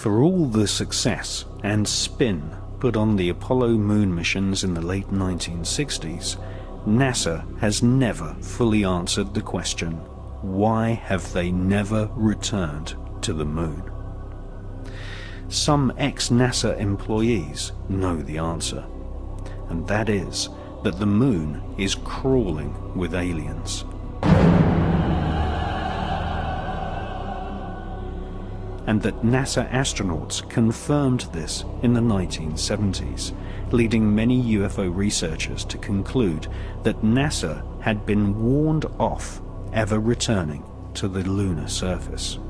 For all the success and spin put on the Apollo moon missions in the late 1960s, NASA has never fully answered the question, why have they never returned to the moon? Some ex-NASA employees know the answer, and that is that the moon is crawling with aliens. And that NASA astronauts confirmed this in the 1970s, leading many UFO researchers to conclude that NASA had been warned off ever returning to the lunar surface.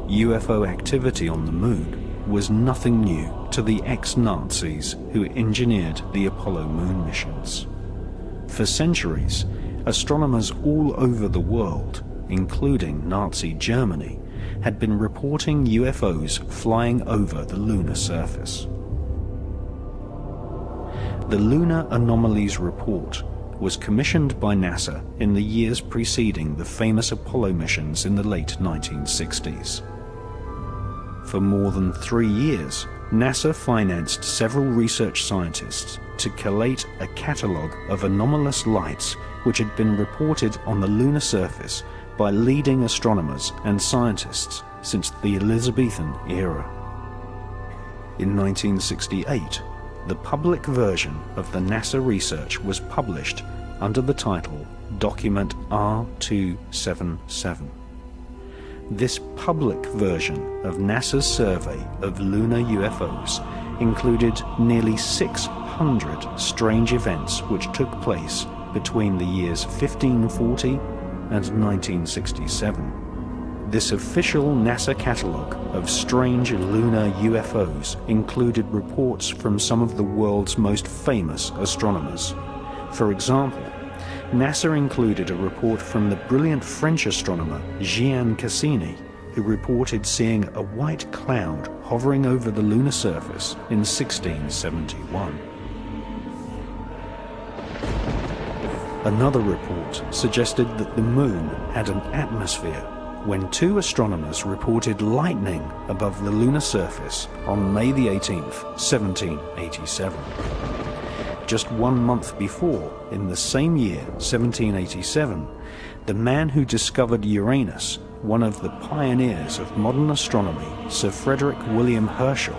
UFO activity on the moon was nothing new to the ex-Nazis who engineered the Apollo moon missions. For centuries, astronomers all over the world, including Nazi Germany, had been reporting UFOs flying over the lunar surface. The Lunar Anomalies Report was commissioned by NASA in the years preceding the famous Apollo missions in the late 1960s. For more than 3 years, NASA financed several research scientists to collate a catalogue of anomalous lights which had been reported on the lunar surface by leading astronomers and scientists since the Elizabethan era. In 1968, the public version of the NASA research was published under the title Document R277. This public version of NASA's survey of lunar UFOs included nearly 600 strange events which took place between the years 1540 and 1967. This official NASA catalogue of strange lunar UFOs included reports from some of the world's most famous astronomers. For example, NASA included a report from the brilliant French astronomer Gian Cassini, who reported seeing a white cloud hovering over the lunar surface in 1671. Another report suggested that the moon had an atmosphere when 2 astronomers reported lightning above the lunar surface on May the 18th, 1787. Just 1 month before, in the same year, 1787, the man who discovered Uranus, one of the pioneers of modern astronomy, Sir Frederick William Herschel,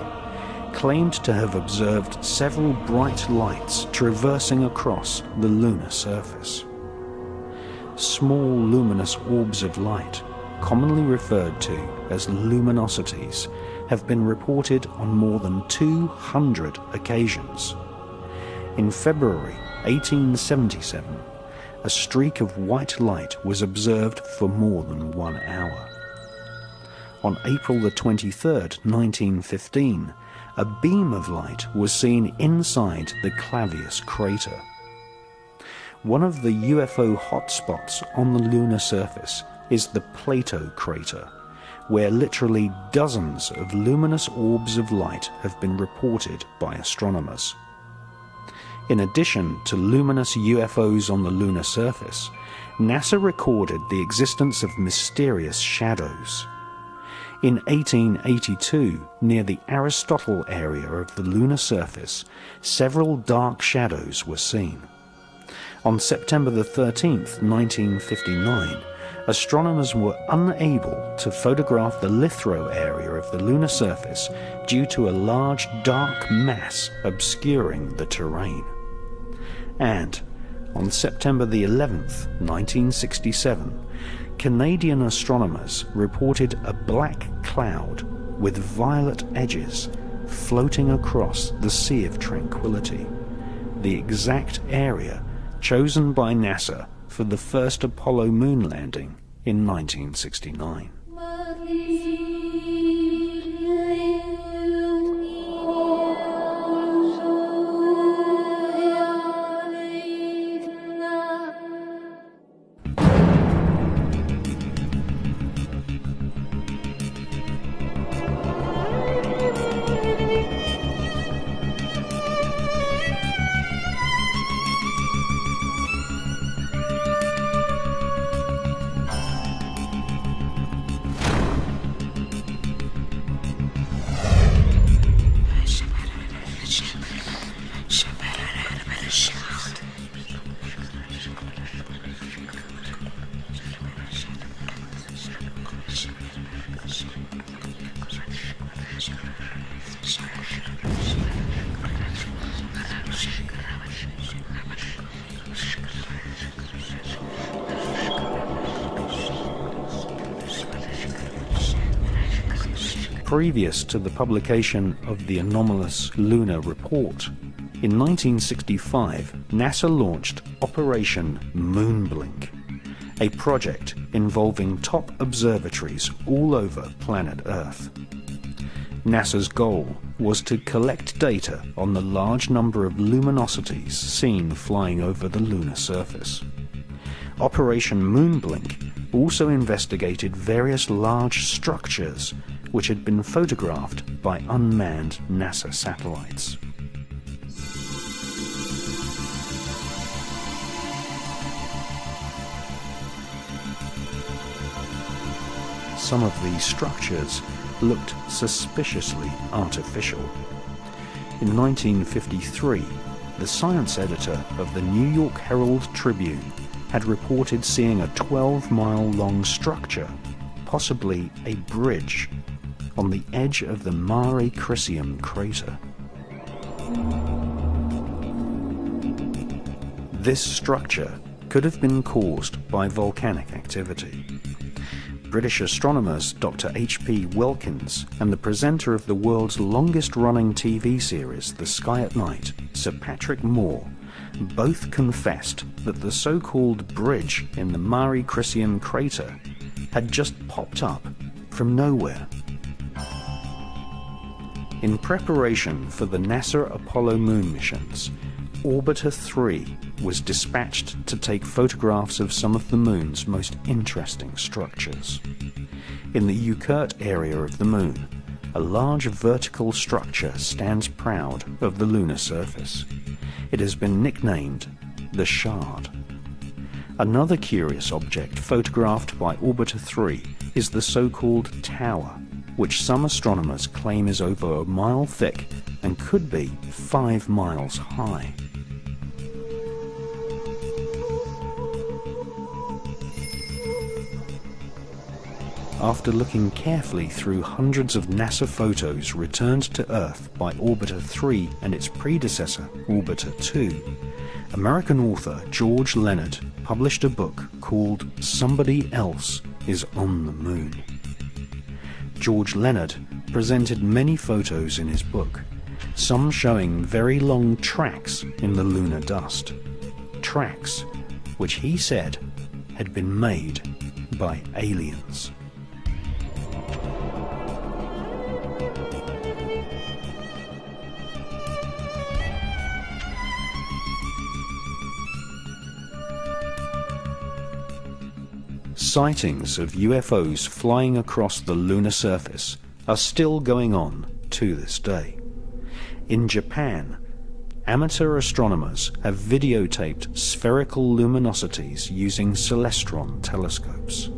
claimed to have observed several bright lights traversing across the lunar surface. Small luminous orbs of light, commonly referred to as luminosities, have been reported on more than 200 occasions. In February 1877, a streak of white light was observed for more than 1 hour. On April the 23rd, 1915, a beam of light was seen inside the Clavius crater. One of the UFO hotspots on the lunar surface is the Plato crater, where literally dozens of luminous orbs of light have been reported by astronomers. In addition to luminous UFOs on the lunar surface, NASA recorded the existence of mysterious shadows. In 1882, near the Aristotle area of the lunar surface, several dark shadows were seen. On September the 13th, 1959, astronomers were unable to photograph the lithosphere area of the lunar surface due to a large dark mass obscuring the terrain. And on September the 11th, 1967, Canadian astronomers reported a black cloud with violet edges floating across the Sea of Tranquility, the exact area chosen by NASA for the first Apollo moon landing in 1969. Previous to the publication of the anomalous lunar report, in 1965, NASA launched Operation Moonblink, a project involving top observatories all over planet Earth. NASA's goal was to collect data on the large number of luminosities seen flying over the lunar surface. Operation Moonblink also investigated various large structures which had been photographed by unmanned NASA satellites. Some of these structures looked suspiciously artificial. In 1953, the science editor of the New York Herald Tribune had reported seeing a 12-mile-long structure, possibly a bridge, on the edge of the Mare Crisium crater. This structure could have been caused by volcanic activity. British astronomers Dr. H.P. Wilkins and the presenter of the world's longest-running TV series, The Sky at Night, Sir Patrick Moore, both confessed that the so-called bridge in the Mare Crisium crater had just popped up from nowhere. In preparation for the NASA Apollo moon missions, Orbiter 3 was dispatched to take photographs of some of the moon's most interesting structures. In the Ukurt area of the moon, a large vertical structure stands proud of the lunar surface. It has been nicknamed the Shard. Another curious object photographed by Orbiter 3 is the so-called tower, which some astronomers claim is over a mile thick and could be 5 miles high. After looking carefully through hundreds of NASA photos returned to Earth by Orbiter 3 and its predecessor, Orbiter 2, American author George Leonard published a book called Somebody Else is on the Moon. George Leonard presented many photos in his book, some showing very long tracks in the lunar dust, tracks which he said had been made by aliens. Sightings of UFOs flying across the lunar surface are still going on to this day. In Japan, amateur astronomers have videotaped spherical luminosities using celestron telescopes.